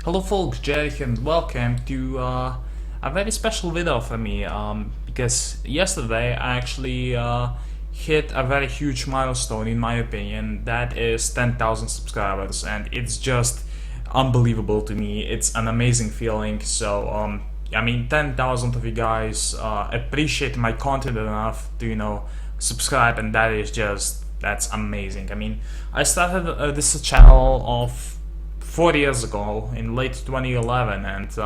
Hello folks, Jerry here and welcome to a very special video for me because yesterday I actually hit a very huge milestone in my opinion. That is 10,000 subscribers, and it's just unbelievable to me. It's an amazing feeling. So I mean, 10,000 of you guys appreciate my content enough to subscribe, and that's amazing. I mean, I started this channel of 4 years ago in late 2011, and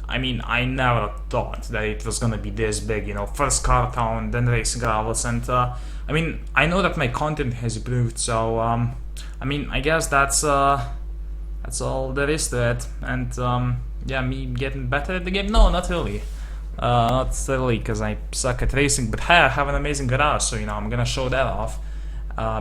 I mean, I never thought that it was gonna be this big. First Car Town, then Racing Gravels, and I mean, I know that my content has improved. So I mean, I guess that's all there is to it. And yeah, me getting better at the game? No, not really. Not really, because I suck at racing. But hey, I have an amazing garage, so I'm gonna show that off.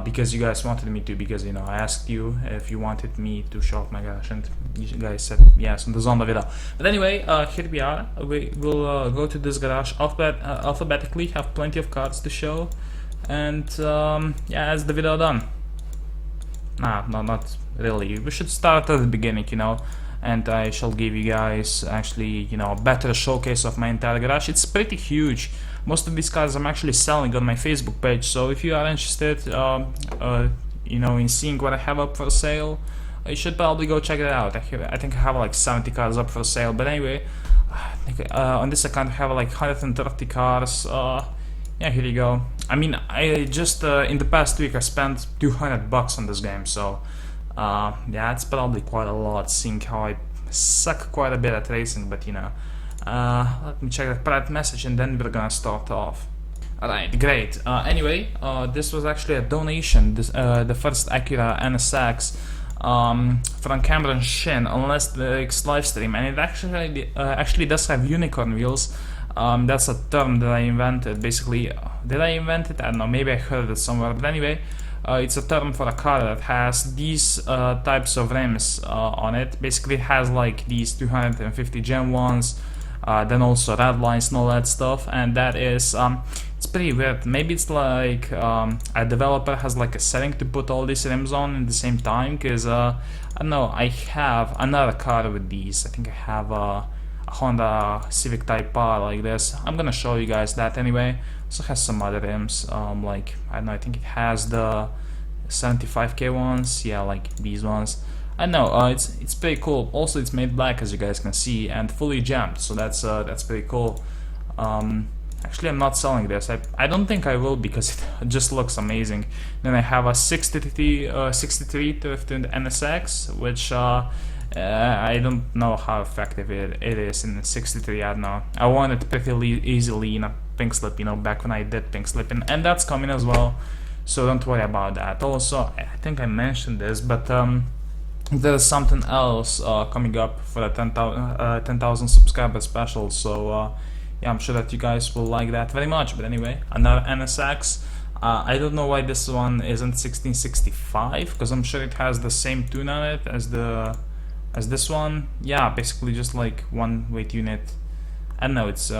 Because you guys wanted me to, because I asked you if you wanted me to show off my garage, and you guys said yes, and there's on the video. But anyway, here we are. We will go to this garage alphabetically, have plenty of cards to show, and yeah, that's the video done. Nah, no, not really. We should start at the beginning, and I shall give you guys actually, a better showcase of my entire garage. It's pretty huge. Most of these cars I'm actually selling on my Facebook page, so if you are interested, in seeing what I have up for sale, you should probably go check it out. I think I have like 70 cars up for sale, but anyway, I think, on this account I have like 130 cars. Yeah, here you go. I mean, I just in the past week I spent $200 on this game, so yeah, it's probably quite a lot, seeing how I suck quite a bit at racing, but let me check the private message and then we're gonna start off. Alright, great. Anyway, this was actually a donation, the first Acura NSX from Camaro and Scion on last week's live stream, and it actually does have unicorn wheels. That's a term that I invented. Basically, did I invent it? I don't know, maybe I heard it somewhere, but anyway, it's a term for a car that has these types of rims on it. Basically, it has like these 250 Gen 1s, then also red lines and all that stuff, and that is it's pretty weird. Maybe it's like a developer has like a setting to put all these rims on at the same time, because I don't know, I have another car with these. I think I have a Honda Civic Type R like this. I'm gonna show you guys that anyway. Also has some other rims, like I don't know, I think it has the 75k ones, yeah, like these ones. I know, it's pretty cool. Also, it's made black, as you guys can see, and fully jammed, so that's pretty cool. Actually, I'm not selling this. I don't think I will, because it just looks amazing. Then I have a 63 thrifted NSX, which I don't know how effective it is in the 63. I don't know. I won it pretty easily in a pink slip, back when I did pink slipping, and that's coming as well. So don't worry about that. Also, I think I mentioned this, but there's something else coming up for the 10,000 subscriber special. So yeah, I'm sure that you guys will like that very much. But anyway, another NSX. I don't know why this one isn't 1665, because I'm sure it has the same tune on it as this one. Yeah, basically just like one weight unit. I don't know, it's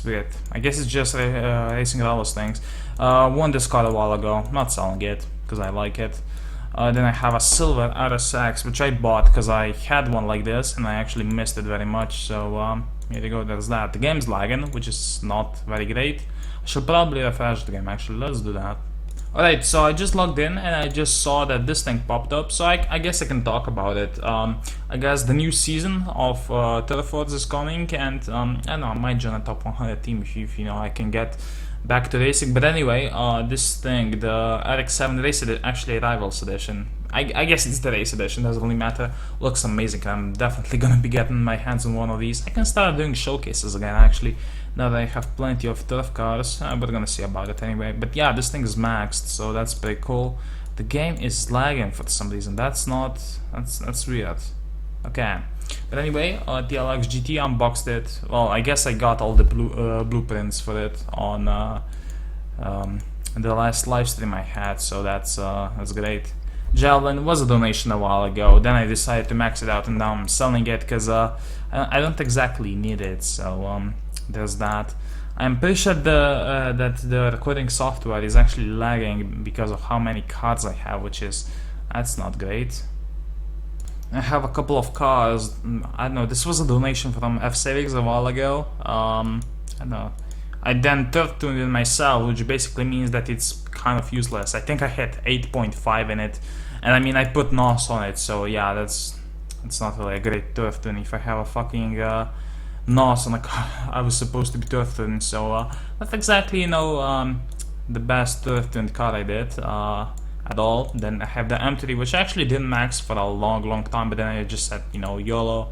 weird. I guess it's just Racing Gravels things. Won this car a while ago, not selling it because I like it. Then I have a silver RSX, which I bought because I had one like this and I actually missed it very much. So here you go, there's that. The game's lagging, which is not very great. I should probably refresh the game, actually. Let's do that. Alright, so I just logged in and I just saw that this thing popped up, so I guess I can talk about it. I guess the new season of Turf Wars is coming, and I don't know, I might join a top 100 team if I can get back to racing. But anyway, this thing, the RX-7 Race Edition, actually Rivals Edition, I guess it's the Race Edition, doesn't really matter, looks amazing. I'm definitely gonna be getting my hands on one of these. I can start doing showcases again, actually, now that I have plenty of turf cars. We're gonna see about it anyway. But yeah, this thing is maxed, so that's pretty cool. The game is lagging for some reason. That's weird. Okay, but anyway, TLX GT, unboxed it. Well, I guess I got all the blueprints for it on the last live stream I had, so that's great. Javelin was a donation a while ago. Then I decided to max it out, and now I'm selling it because I don't exactly need it. So there's that. I'm pretty sure that the recording software is actually lagging because of how many cards I have, that's not great. I have a couple of cars. I don't know, this was a donation from F-Savings a while ago. I don't know. I then third tuned it myself, which basically means that it's kind of useless. I think I hit 8.5 in it, and I mean I put NOS on it, so yeah, it's not really a great turf tune if I have a fucking NOS on a car I was supposed to be turf tuning, so not exactly, you know, the best turf tuned car I did at all. Then I have the M3, which I actually didn't max for a long time, but then I just said, you know, YOLO,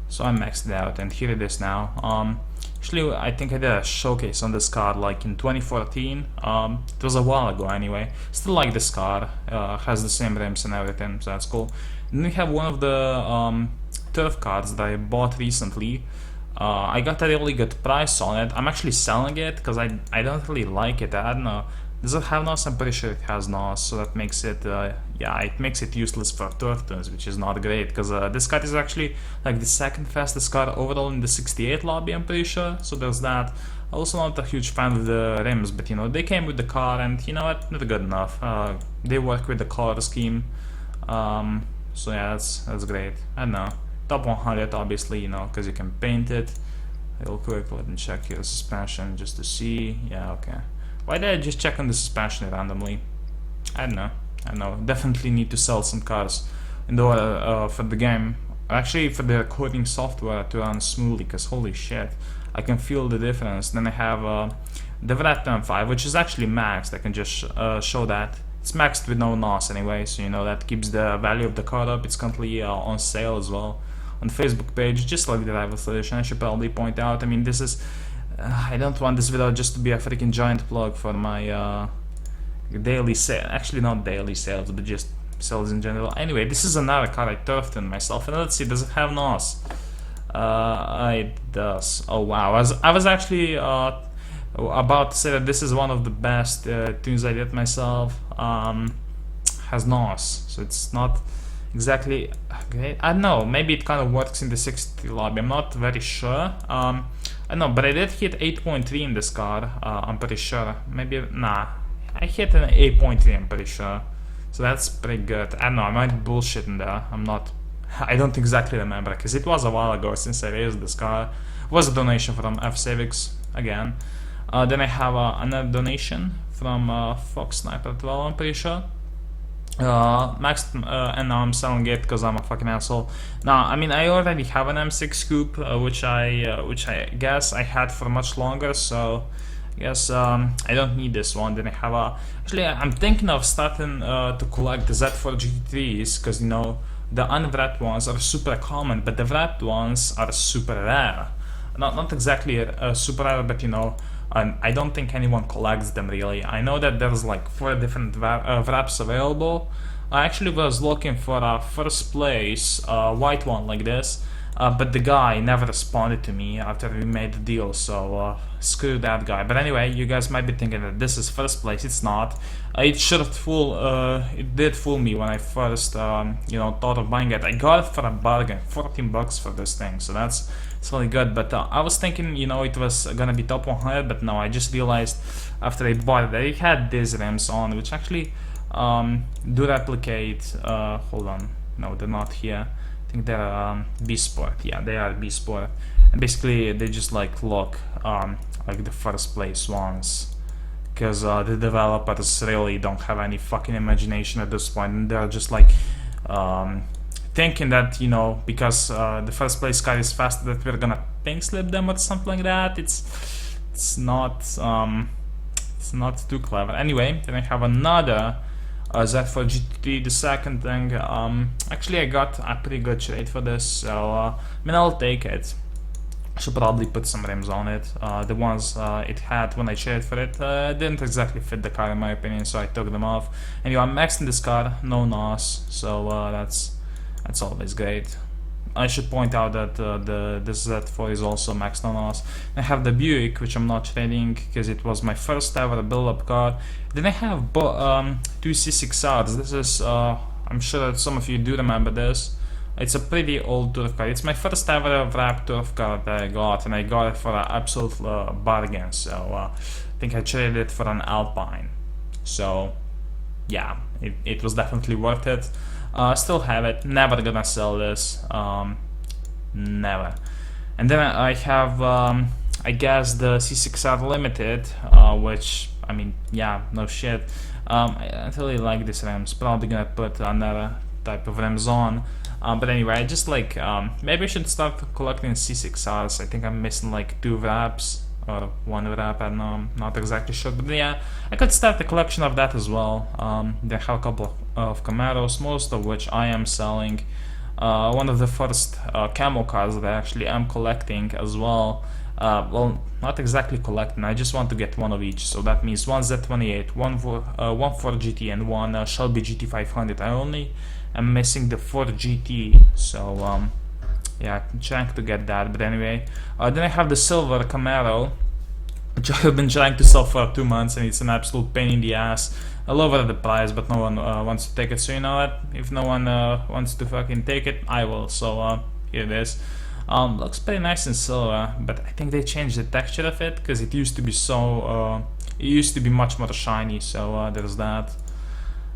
so I maxed it out, and here it is now. Actually, I think I did a showcase on this car like in 2014. It was a while ago anyway. Still like this car, has the same rims and everything, so that's cool. And we have one of the turf cars that I bought recently. I got a really good price on it. I'm actually selling it because I don't really like it. I don't know. Does it have NOS? I'm pretty sure it has NOS, so that makes it, yeah, it makes it useless for turf tunes, which is not great, because this car is actually like the second fastest car overall in the 68 lobby, I'm pretty sure, so there's that. Also not a huge fan of the rims, but you know, they came with the car, and you know what, they're good enough. They work with the color scheme, so yeah, that's great. I don't know, top 100 obviously, you know, because you can paint it. Real quick, let me check your suspension just to see. Yeah, okay. Why did I just check on the suspension randomly? I don't know. Definitely need to sell some cars in order for the game. Actually, for the recording software to run smoothly, because holy shit, I can feel the difference. Then I have the Vrat M5, which is actually maxed. I can just show that. It's maxed with no NOS anyway, so you know that keeps the value of the car up. It's currently on sale as well on the Facebook page, just like the Rivals Edition. I should probably point out. I mean, this is. I don't want this video just to be a freaking giant plug for my daily sale. Actually, not daily sales, but just sales in general. Anyway, this is another car I turfed in myself, and let's see, does it have NOS? It does. Oh wow, I was actually about to say that this is one of the best tunes I did myself. Has NOS, so it's not exactly great. I don't know, maybe it kind of works in the 60 lobby. I'm not very sure. I know, but I did hit 8.3 in this car, I'm pretty sure. Maybe, nah, I hit an 8.3, I'm pretty sure. So that's pretty good. I don't know, I might bullshit in there. I don't exactly remember, because it was a while ago since I raised this car. It was a donation from F-Savings, again. Then I have another donation from Fox Sniper 12, I'm pretty sure. Maxed, and now I'm selling it because I'm a fucking asshole. Now, I mean, I already have an M6 coupe, which I guess I had for much longer, so I guess I don't need this one. Then I have actually, I'm thinking of starting to collect the Z4 GT3s, because you know the unwrapped ones are super common, but the wrapped ones are super rare. Not exactly super rare, but you know. I don't think anyone collects them really. I know that there's like 4 different wraps available. I actually was looking for a first place white one like this, but the guy never responded to me after we made the deal, so screw that guy. But anyway, you guys might be thinking that this is first place. It's not. It did fool me when I first you know, thought of buying it. I got it for a bargain, 14 bucks for this thing, so that's really good. But I was thinking, you know, it was gonna be top 100, but no, I just realized after I bought it that it had these rims on, which actually do replicate. Hold on, no, they're not here. I think they're B Sport. Yeah, they are B Sport, and basically they just like look like the first place ones, because the developers really don't have any fucking imagination at this point, and they're just like thinking that, you know, because the first place car is faster, that we're gonna pink slip them or something like that. It's not too clever. Anyway, then I have another Z4 GT3, the second thing. Actually, I got a pretty good trade for this, so I mean, I'll take it. I should probably put some rims on it. The ones it had when I traded for it didn't exactly fit the car in my opinion, so I took them off. Anyway, I'm maxing this car, no NOS, so that's always great. I should point out that this Z4 is also maxed on NOS. I have the Buick, which I'm not trading because it was my first ever build-up car. Then I have two C6Rs. This is, I'm sure that some of you do remember this. It's a pretty old turf car. It's my first ever wrapped turf car that I got, and I got it for an absolute bargain. So I think I traded it for an Alpine. So yeah, it was definitely worth it. Still have it, never gonna sell this, never. And then I have, I guess, the C6R Limited, which, I mean, yeah, no shit. I really like these rims, probably gonna put another type of rims on. But anyway, I just like, maybe I should start collecting C6Rs. I think I'm missing like 2 wraps, or 1 wrap, I don't know, I'm not exactly sure. But yeah, I could start a collection of that as well. They have a couple of Camaros, most of which I am selling. One of the first camo cars that I actually am collecting as well. Well, not exactly collecting, I just want to get one of each. So that means one Z28, one Ford GT, and one Shelby GT500. I only am missing the Ford GT, so yeah, I'm trying to get that. But anyway, then I have the silver Camaro, which I've been trying to sell for 2 months, and it's an absolute pain in the ass. I lower the price, but no one wants to take it. So you know what? If no one wants to fucking take it, I will. So here it is. Looks pretty nice in silver, but I think they changed the texture of it because it used to be so. It used to be much more shiny. So there's that.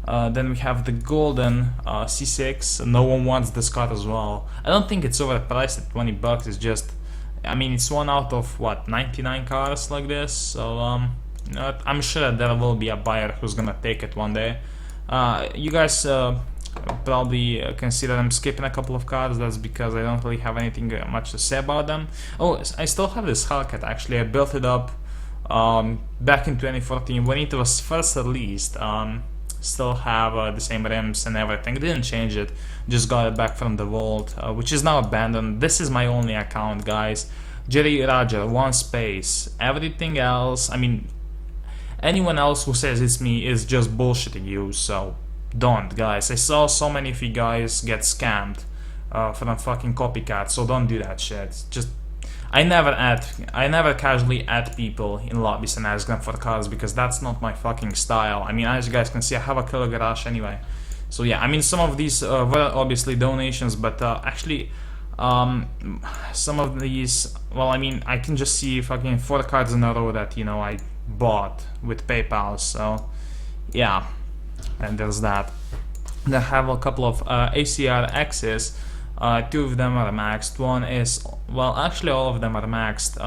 Then we have the golden C6. No one wants this car as well. I don't think it's overpriced at 20 bucks. It's just, I mean, it's one out of what, 99 cars like this. So you know, I'm sure that there will be a buyer who's gonna take it one day. You guys probably consider I'm skipping a couple of cars. That's because I don't really have anything much to say about them. Oh, I still have this Hellcat actually. I built it up back in 2014 when it was first released. Still have the same rims and everything. Didn't change it, just got it back from the vault, which is now abandoned. This is my only account, guys. Jerry Rajer, 1 space. Everything else, I mean, anyone else who says it's me is just bullshitting you, so don't, guys. I saw so many of you guys get scammed from fucking copycats, so don't do that shit. Just, I never casually add people in lobbies and ask them for cars because that's not my fucking style. I mean, as you guys can see, I have a killer garage anyway. So yeah, I mean, some of these were obviously donations, but actually, some of these, well, I mean, I can just see fucking 4 cards in a row that, you know, I bought with PayPal. So yeah, and there's that. Then I have a couple of ACR X's. 2 of them are maxed. One is, well, actually all of them are maxed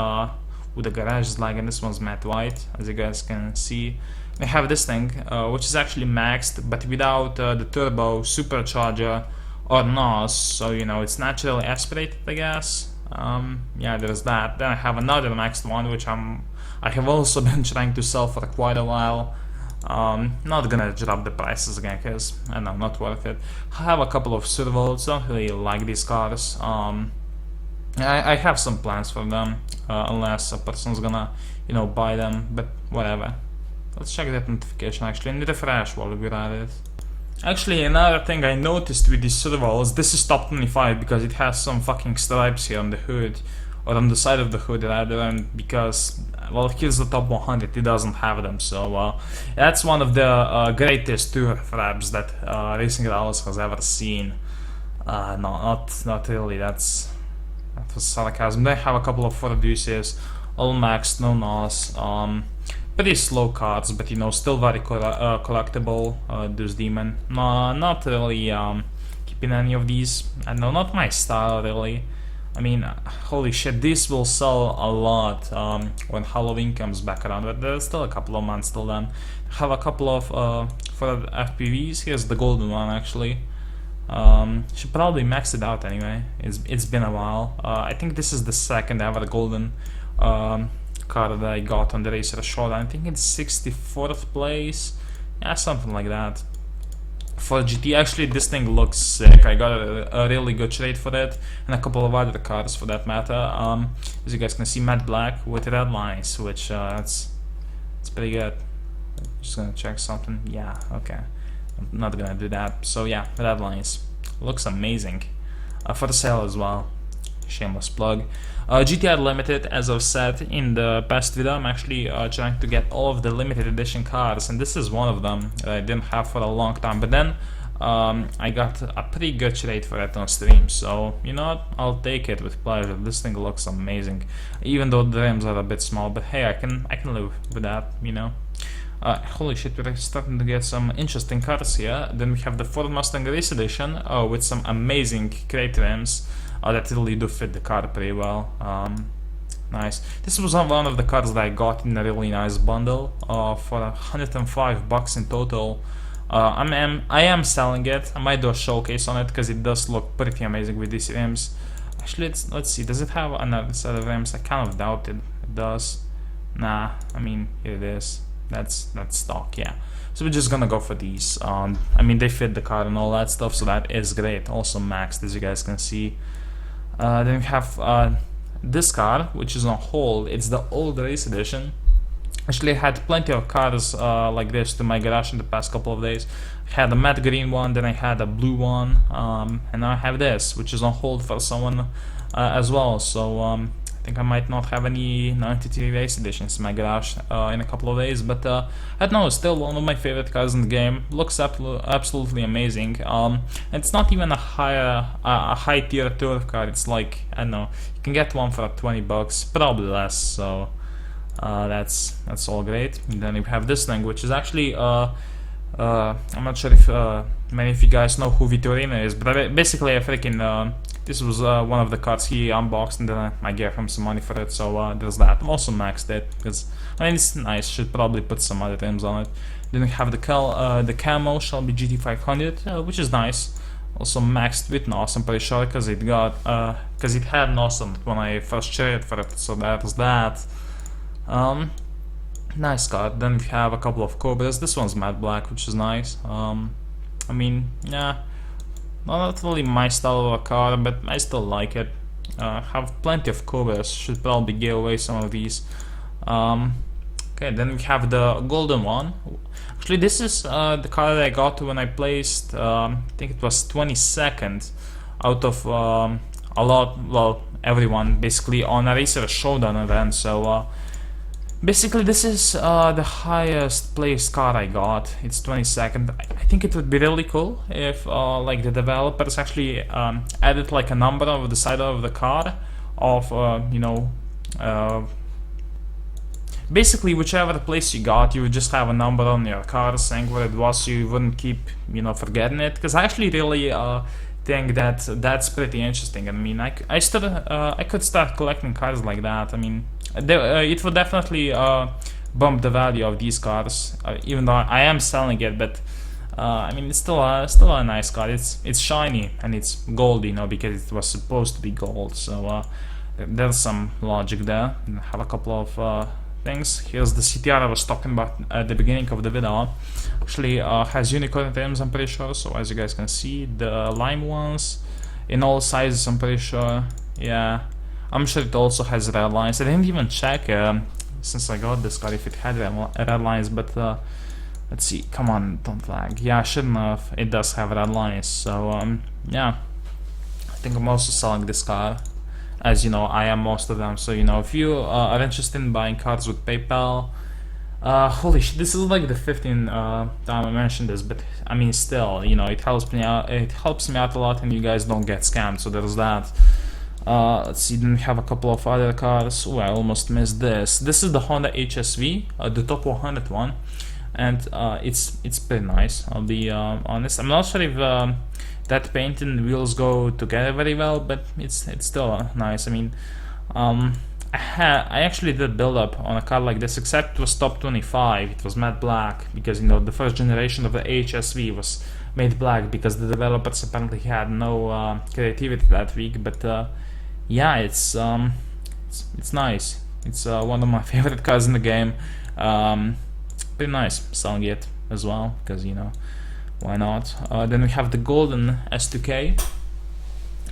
with the garage slag, and this one's matte white, as you guys can see. I have this thing, which is actually maxed, but without the turbo, supercharger, or NOS, so you know, it's naturally aspirated, I guess. Yeah, there's that. Then I have another maxed one, which I have also been trying to sell for quite a while. Not gonna drop the prices again because I don't know, not worth it. I have a couple of servos, don't really like these cars. I have some plans for them, unless a person's gonna, you know, buy them, but whatever. Let's check that notification actually and refresh while we're at it. Actually, another thing I noticed with these servos, this is top 25 because it has some fucking stripes here on the hood, or on the side of the hood rather, and because, well, here's the top 100, it doesn't have them, so that's one of the greatest tour fraps that Racing Rallies has ever seen. No, not really, that was sarcasm. They have a couple of Ford Deuces, all maxed, no NOS, pretty slow cards, but you know, still very collectible. Deuce Demon, no, not really keeping any of these. I know, not my style really. I mean, holy shit, this will sell a lot when Halloween comes back around, but there's still a couple of months till then. I have a couple of for FPVs. Here's the golden one actually. Should probably max it out anyway. It's been a while. I think this is the second ever golden car that I got on the Racer Showdown. I think it's 64th place, yeah, something like that. For GT, actually this thing looks sick. I got a really good trade for it, and a couple of other cars for that matter. As you guys can see, matte black with red lines, which it's pretty good. Just gonna check something. Yeah, okay. I'm not gonna do that. So yeah, red lines looks amazing. For the sale as well. Shameless plug. GTR Limited, as I've said in the past video, I'm actually trying to get all of the limited edition cars, and this is one of them that I didn't have for a long time, but then I got a pretty good trade for it on stream, so you know what, I'll take it with pleasure. This thing looks amazing, even though the rims are a bit small, but hey, I can live with that, you know. Holy shit, we're starting to get some interesting cars here. Then we have the Ford Mustang Race Edition with some amazing crate rims that really do fit the car pretty well. Nice. This was one of the cars that I got in a really nice bundle for $105 in total. I am selling it. I might do a showcase on it because it does look pretty amazing with these rims. Actually, let's see. Does it have another set of rims? I kind of doubt it. It does. Nah. I mean, here it is. That's stock. Yeah. So we're just gonna go for these. I mean, they fit the car and all that stuff, so that is great. Also maxed, as you guys can see. Then we have this car, which is on hold. It's the old race edition. Actually, I had plenty of cars like this to my garage in the past couple of days. I had a matte green one, then I had a blue one, and now I have this, which is on hold for someone as well. So I think I might not have any 93 race editions in my garage in a couple of days, but I don't know, it's still one of my favorite cars in the game. Looks absolutely amazing. And it's not even a high tier tour car. It's like, I don't know, you can get one for $20, probably less. So that's all great. And then you have this thing, which is actually I'm not sure if many of you guys know who Vitorino is, but basically I freaking this was one of the cards he unboxed, and then I gave him some money for it. So there's that. I'm also maxed it because I mean it's nice. Should probably put some other rims on it. Then we have the camo Shelby GT500, which is nice. Also maxed with NOS, I'm pretty sure, because it had NOS on it when I first traded for it. So there's that. Nice car. Then we have a couple of Cobras. This one's matte black, which is nice. I mean, yeah, not really my style of a car, but I still like it. Have plenty of Cobras. Should probably give away some of these. Okay, then we have the golden one. Actually, this is the car that I got when I placed. I think it was 22nd out of a lot. Well, everyone basically on a Racer Showdown event. So. Basically, this is the highest placed car I got. It's 22nd. I think it would be really cool if like the developers actually added like a number over the side of the car of you know, basically whichever place you got, you would just have a number on your car saying where it was, so you wouldn't keep, you know, forgetting it. Because I actually really think that that's pretty interesting. I mean, I could start collecting cars like that. I mean, it would definitely bump the value of these cars, even though I am selling it. But I mean, it's still a nice car. It's shiny and it's gold, you know, because it was supposed to be gold. So there's some logic there. I have a couple of things. Here's the CTR I was talking about at the beginning of the video. Actually has unicorn rims, I'm pretty sure. So as you guys can see, the lime ones in all sizes, I'm pretty sure. Yeah, I'm sure it also has red lines. I didn't even check since I got this car if it had red lines, but let's see. Come on, don't lag. Yeah, I shouldn't have. It does have red lines. So yeah, I think I'm also selling this car. As you know, I am most of them. So you know, if you are interested in buying cars with PayPal, holy shit, this is like the 15th time I mentioned this, but I mean, still, you know, it helps me out. It helps me out a lot, and you guys don't get scammed. So there's that. Let's see. Then we have a couple of other cars. Oh, I almost missed this. This is the Honda HSV, the top 100 one, and it's pretty nice. I'll be honest. I'm not sure if that paint and wheels go together very well, but it's still nice. I mean, I actually did build up on a car like this, except it was top 25. It was matte black because, you know, the first generation of the HSV was made black because the developers apparently had no creativity that week. But yeah, it's nice. It's one of my favorite cars in the game. Pretty nice selling it as well because, you know, why not? Then we have the golden S2K,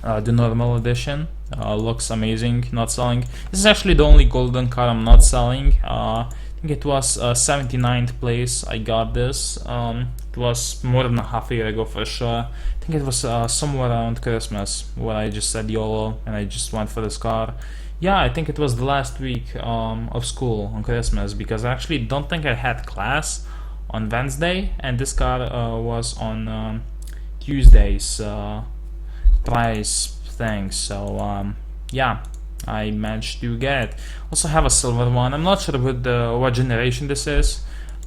the normal edition. Looks amazing. Not selling. This is actually the only golden car I'm not selling. I think it was 79th place. I got this. It was more than a half a year ago for sure. I think it was somewhere around Christmas where I just said YOLO and I just went for this car. Yeah, I think it was the last week of school on Christmas because I actually don't think I had class on Wednesday, and this car was on Tuesday's prize thing. So yeah, I managed to get it. Also have a silver one. I'm not sure what generation this is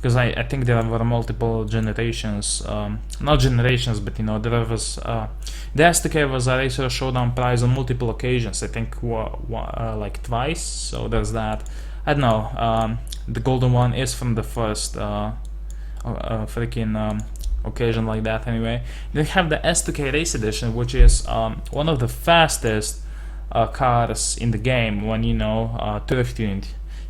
because I think there were multiple generations, not generations, but you know, there was the S2K was a Racer Showdown prize on multiple occasions. I think like twice. So there's that. I don't know. The golden one is from the first freaking occasion like that. Anyway, they have the S2K Race Edition, which is one of the fastest cars in the game when, you know, turf tuned.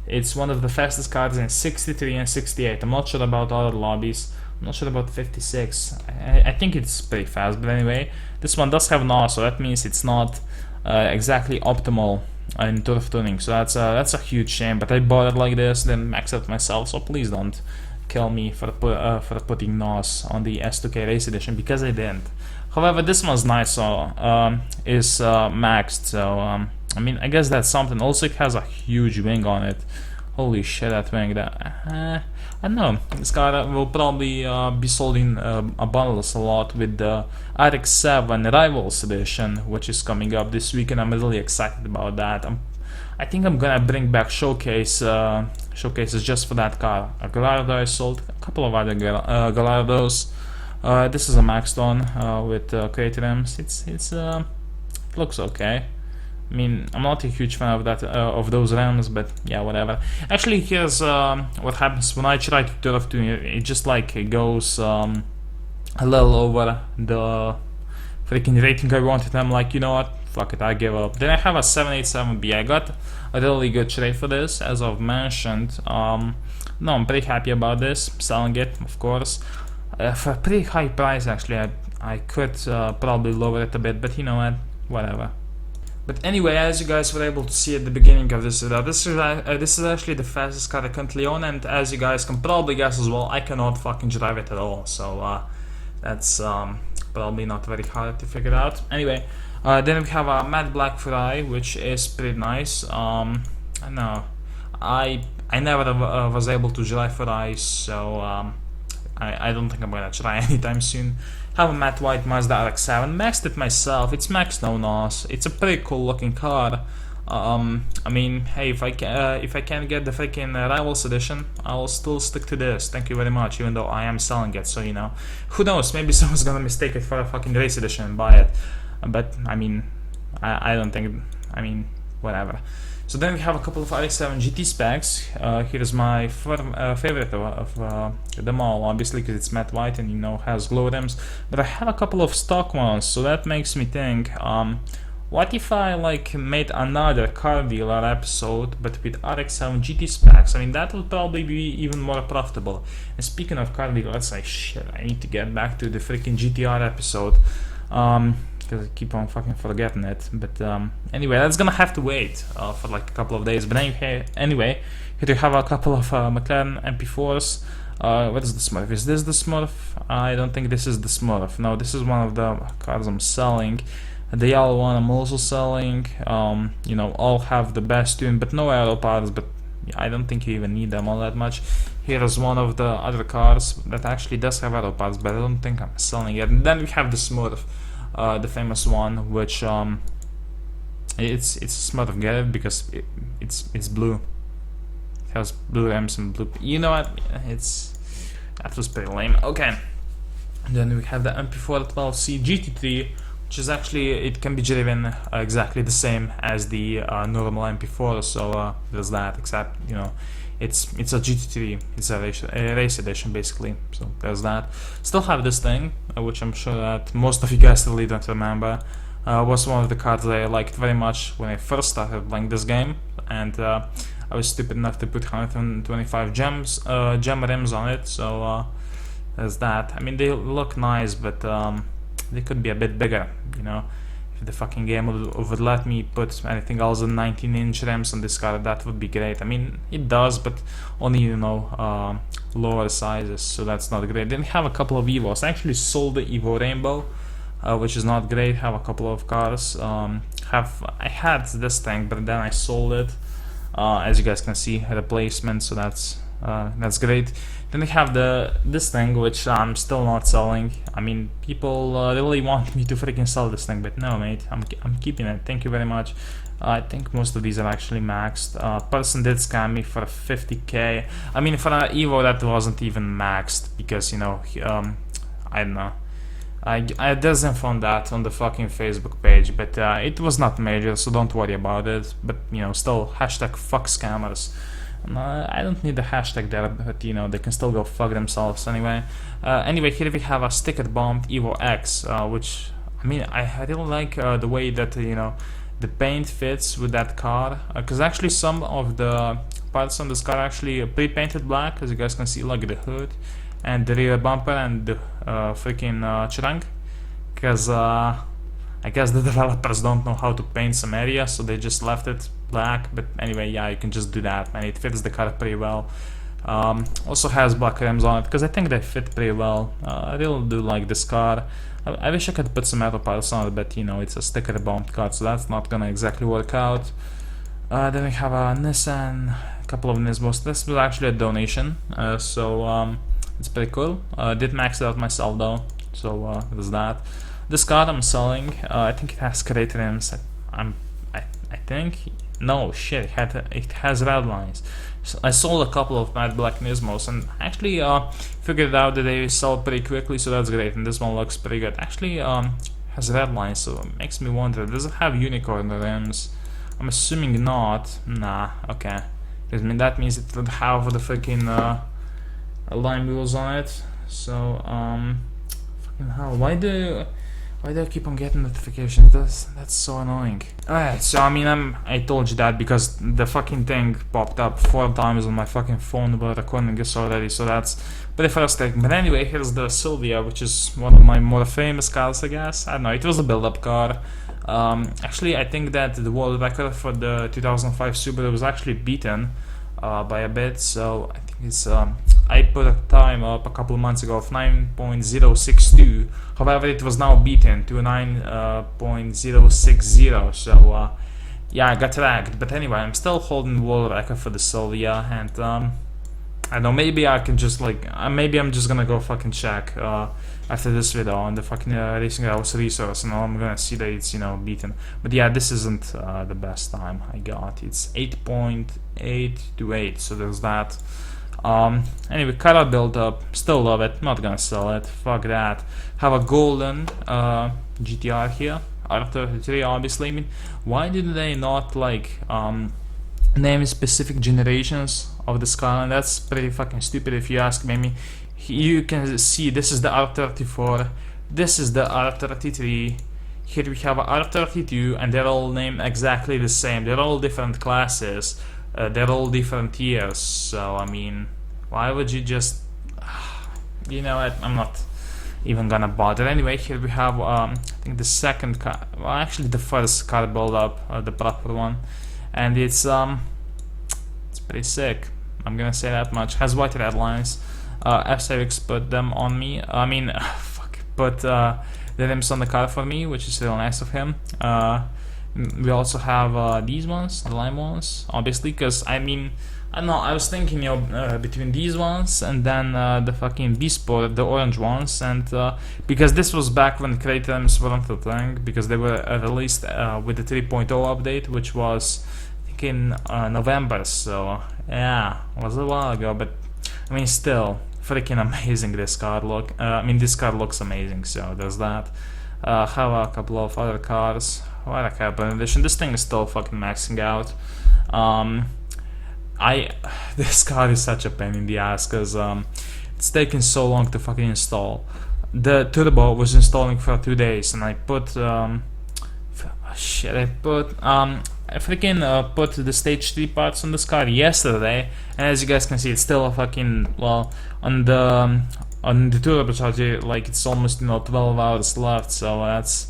It's one of the fastest cars in 63 and 68. I'm not sure about other lobbies. I'm not sure about 56. I think it's pretty fast, but anyway, this one does have NOS, so that means it's not exactly optimal in turf tuning. So that's a huge shame. But I bought it like this, then maxed it myself. So please don't kill me for putting NOS on the S2K Race Edition, because I didn't. However, this one's nice, so is maxed. So I mean, I guess that's something. Also, it has a huge wing on it. Holy shit, that wing! I don't know. This car will probably be sold in bundles a lot with the RX-7 Rivals Edition, which is coming up this week, and I'm really excited about that. I think I'm gonna bring back showcases just for that car. A Gallardo I sold, a couple of other Gallardos. This is a milestone with crate rims. It looks okay. I mean, I'm not a huge fan of that of those rims, but yeah, whatever. Actually, here's what happens when I try to turf tune it. It just like it goes a little over the freaking rating I wanted. I'm like, you know what? Fuck it, I give up. Then I have a 787B. I got a really good trade for this, as I've mentioned. No, I'm pretty happy about this. Selling it, of course, for a pretty high price. Actually, I could probably lower it a bit, but you know what? Whatever. But anyway, as you guys were able to see at the beginning of this video, this is actually the fastest car I currently own, and as you guys can probably guess as well, I cannot fucking drive it at all. So that's probably not very hard to figure out. Anyway, then we have a matte black Ferrari, which is pretty nice. I know I never was able to drive Ferrari, so I don't think I'm gonna try anytime soon. Have a matte white Mazda RX-7, maxed it myself. It's maxed no NOS. It's a pretty cool looking car. I mean, hey, if I can get the freaking Rivals Edition, I'll still stick to this. Thank you very much, even though I am selling it. So you know, who knows? Maybe someone's gonna mistake it for a fucking Race Edition and buy it. But I mean, I don't think. I mean, whatever. So then we have a couple of RX-7 GT specs. Here's my favorite of them all, obviously, because it's matte white and, you know, has glow rims. But I have a couple of stock ones, so that makes me think, what if I like made another car dealer episode, but with RX-7 GT specs? I mean, that would probably be even more profitable. And speaking of car dealers, shit, I need to get back to the freaking GTR episode. Because I keep on fucking forgetting it. But anyway, that's gonna have to wait for like a couple of days. But anyway, here you have a couple of McLaren MP4s. What is the Smurf? Is this the Smurf? I don't think this is the Smurf. No, this is one of the cars I'm selling. The yellow one I'm also selling. You know, all have the best tune, but no aero parts. But I don't think you even need them all that much. Here is one of the other cars that actually does have aero parts, but I don't think I'm selling it. And then we have the Smurf. The famous one, which it's Smurf, get it, because it's blue. It has blue rims and blue. You know what? That was pretty lame. Okay. Then we have the MP4 12C GT3, which is actually, it can be driven exactly the same as the normal MP4. So there's that, except, you know, it's a GT3, it's a race edition basically. So there's that. Still have this thing, which I'm sure that most of you guys really don't remember. Was one of the cards that I liked very much when I first started playing this game, and I was stupid enough to put 125 gem rims on it. So there's that. I mean, they look nice, but they could be a bit bigger, you know. If the fucking game would let me put anything else than 19-inch rims on this car, that would be great. I mean, it does, but only, you know, lower sizes, so that's not great. Then we have a couple of Evos. I actually sold the Evo Rainbow, which is not great. Have a couple of cars. I had this tank, but then I sold it. As you guys can see, a replacement, so that's That's great. Then we have this thing, which I'm still not selling. I mean, people really want me to freaking sell this thing, but no, mate, I'm keeping it. Thank you very much. I think most of these are actually maxed. Person did scam me for 50k. I mean, for an Evo that wasn't even maxed, because, you know, I don't know. There's info on that on the fucking Facebook page, but it was not major, so don't worry about it. But, you know, still, hashtag fuck scammers. I don't need the hashtag there, but, you know, they can still go fuck themselves anyway. Anyway, here we have a sticker bombed Evo X, which, I mean, I really like the way that, you know, the paint fits with that car, because actually some of the parts on this car are actually pre-painted black, as you guys can see, like the hood and the rear bumper and the freaking trunk, because I guess the developers don't know how to paint some areas, so they just left it black. But anyway, yeah, you can just do that, and it fits the car pretty well. Also has black rims on it, because I think they fit pretty well. I really do like this car. I wish I could put some metal parts on it, but, you know, it's a sticker bombed car, so that's not gonna exactly work out. Then we have a Nissan, a couple of Nismos. This was actually a donation, so it's pretty cool. Did max it out myself though, so there's that. This car I'm selling, I think it has great rims. I think, no shit, it has red lines. So I sold a couple of matte black Nismos and actually figured out that they sell pretty quickly, so that's great. And this one looks pretty good. Actually, has red lines, so it makes me wonder, does it have unicorn rims? I'm assuming not. Nah, okay. I mean, that means it would have the freaking line wheels on it. So fucking hell, why do I keep on getting notifications? That's so annoying. Alright, so I mean, I told you that because the fucking thing popped up 4 times on my fucking phone while recording this already, so that's pretty frustrating. But anyway, here's the Silvia, which is one of my more famous cars, I guess. I don't know, it was a build-up car. Actually, I think that the world record for the 2005 Subaru was actually beaten by a bit, so I think it's I put a time up a couple of months ago of 9.062. However, it was now beaten to 9.060. So yeah, I got ragged. But anyway, I'm still holding the world record for the Silvia, and I don't know, maybe I can just like maybe I'm just gonna go fucking check after this video on the fucking Racing House resource, and I'm gonna see that it's, you know, beaten. But yeah, this isn't the best time I got. It's 8.828, so there's that. Anyway, car I built up, still love it, not gonna sell it, fuck that. Have a golden GTR here, R30, obviously. I mean, why did they not like name specific generations of this car? And that's pretty fucking stupid if you ask me. You can see this is the R34, this is the R33, here we have a R32, and they're all named exactly the same. They're all different classes, they're all different years. So I mean, why would you just, you know what, I'm not even gonna bother. Anyway, here we have I think the second car, well actually the first car build up, the proper one, and it's pretty sick, I'm gonna say that much. Has white red lines. F-Civics put them on me. I mean, put the rims on the car for me, which is real nice of him. We also have these ones, the lime ones, obviously, because I mean, I don't know, I was thinking, you know, between these ones and then the fucking B-Sport, the orange ones, and because this was back when crate rims weren't a thing, because they were released with the 3.0 update, which was, I think, in November, so yeah, it was a while ago, but I mean, still, freaking amazing this car look. I mean, this car looks amazing, so there's that. Have a couple of other cars. What a carbon edition. This thing is still fucking maxing out. This car is such a pain in the ass, because it's taking so long to fucking install. The turbo was installing for 2 days, and I put I freaking put the stage 3 parts on this car yesterday, and as you guys can see, it's still a fucking, well, on the turbocharger, like, it's almost, you know, 12 hours left, so it's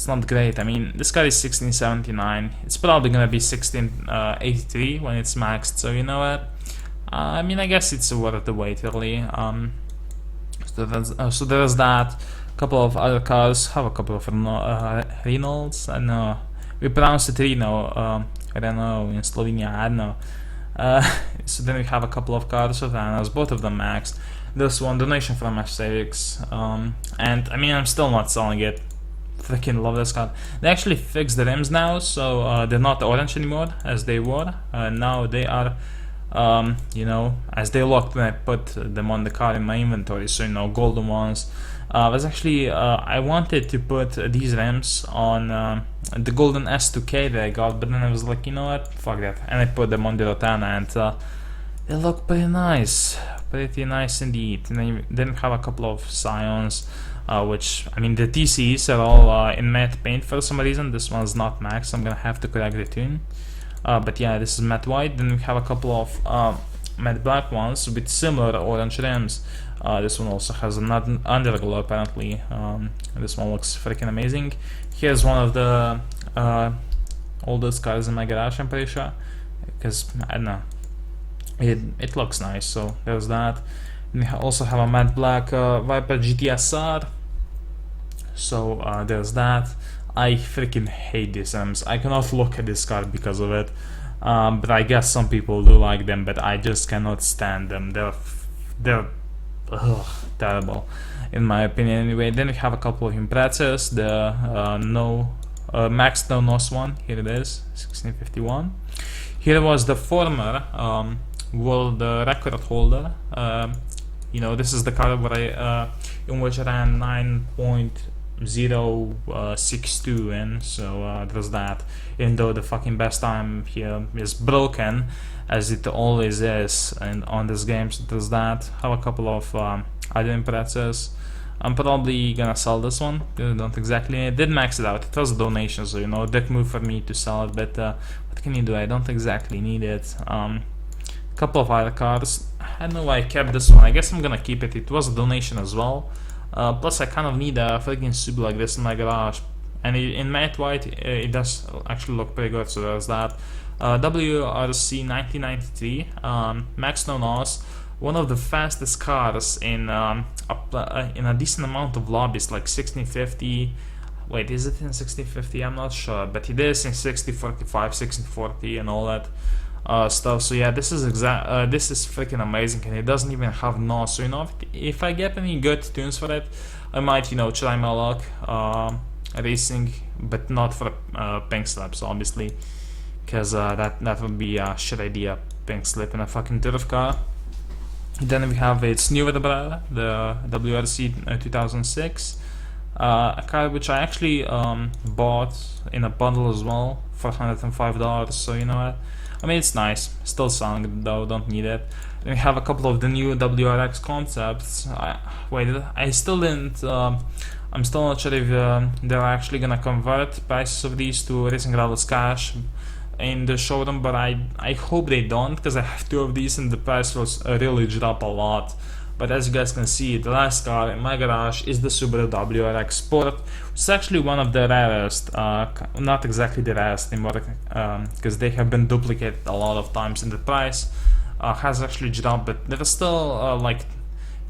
not great. I mean, this car is 1679, it's probably gonna be 1683 when it's maxed, so you know what, I mean, I guess it's worth the wait, really. So there's that. Couple of other cars, have a couple of Renaults, I know we pronounce it Renault in Slovenia, I don't know. So then we have a couple of cars of Anna's, both of them maxed. This one donation from my savings, and I mean I'm still not selling it. Freaking love this car. They actually fixed the rims now, so they're not orange anymore as they were. Now they are, you know, as they looked when I put them on the car in my inventory. So you know, golden ones. Was actually I wanted to put these rims on the golden S2K that I got, but then I was like, you know what, fuck that, and I put them on the Rotana, and they look pretty nice indeed. And then we have a couple of Scions, which, I mean, the TCs are all in matte paint for some reason. This one's not max, so I'm gonna have to correct the tune. But yeah, this is matte white. Then we have a couple of matte black ones with similar orange rims. This one also has an underglow apparently. This one looks freaking amazing. Here's one of the oldest cars in my garage, I'm pretty sure, because I don't know, it looks nice. So there's that. And we also have a matte black Viper GTSR. So there's that. I freaking hate these rims. I cannot look at this car because of it. But I guess some people do like them, but I just cannot stand them. They're terrible, in my opinion. Anyway, then we have a couple of Imprezas. The Max No Nos one. Here it is, 1651. Here was the former world record holder. You know, this is the car where in which I ran 9.062 in, so there's that. Even though the fucking best time here is broken, as it always is, and on this game, so there's that. Have a couple of other Imprezas. I'm probably gonna sell this one. Don't exactly. I did max it out. It was a donation, so you know, dick move for me to sell it. But what can you do? I don't exactly need it. Couple of other cars. I don't know why I kept this one. I guess I'm gonna keep it. It was a donation as well. Plus, I kind of need a freaking Subaru like this in my garage. And in matte white, it does actually look pretty good. So there's that. WRC 1993 Max No Nos. One of the fastest cars in a decent amount of lobbies, like 1650. Wait, is it in 1650? I'm not sure, but it is in 6045, 1640, and all that stuff. So yeah, this is freaking amazing, and it doesn't even have NOS. So you know, if I get any good tunes for it, I might, you know, try my luck racing, but not for pink slips, obviously, because that would be a shit idea. Pink slip in a fucking turf car. Then we have its newer brother, the WRC 2006, a car which I actually bought in a bundle as well for $105. So you know what? I mean, it's nice. Still selling it though, don't need it. Then we have a couple of the new WRX concepts. I still didn't. I'm still not sure if they're actually gonna convert prices of these to Racing Rallies cash in the showroom, but I hope they don't, because I have two of these and the price will really drop a lot. But as you guys can see, the last car in my garage is the Subaru WRX Sport, which is actually one of the rarest, not exactly the rarest anymore, because they have been duplicated a lot of times, and the price has actually dropped, but there is still like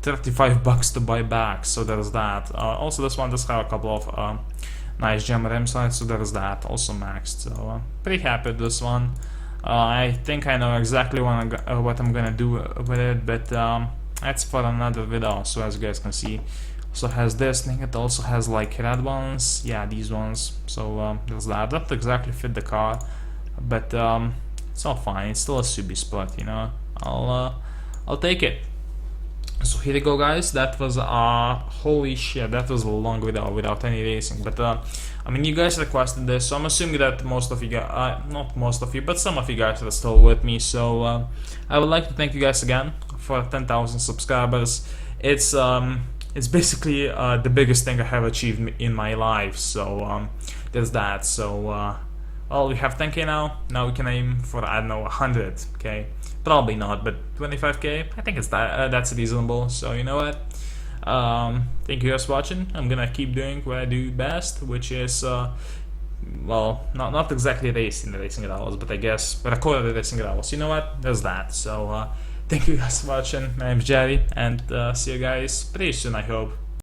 $35 to buy back, so there's that. Also, this one does have a couple of nice gem rims on it, so there's that, also maxed. So pretty happy with this one. I think I know exactly what I'm gonna do with it, but that's for another video. So as you guys can see, also has this thing. It also has like red ones, yeah, these ones. So there's that. Doesn't exactly fit the car, but it's all fine. It's still a Subi Sport, you know. I'll take it. So here you go, guys. That was holy shit, that was a long video without any racing, but I mean, you guys requested this, so I'm assuming that most of you guys, not most of you, but some of you guys are still with me. So I would like to thank you guys again for 10,000 subscribers. It's basically the biggest thing I have achieved in my life. So there's that. So well, we have 10k now. Now we can aim for, I don't know, 100k. Probably not, but 25k, I think it's that's reasonable. So you know what? Thank you guys for watching. I'm gonna keep doing what I do best, which is well, not exactly racing rallies, but I guess recorded racing rallies. You know what? There's that. So thank you guys for watching. My name's Jerry, and see you guys pretty soon, I hope.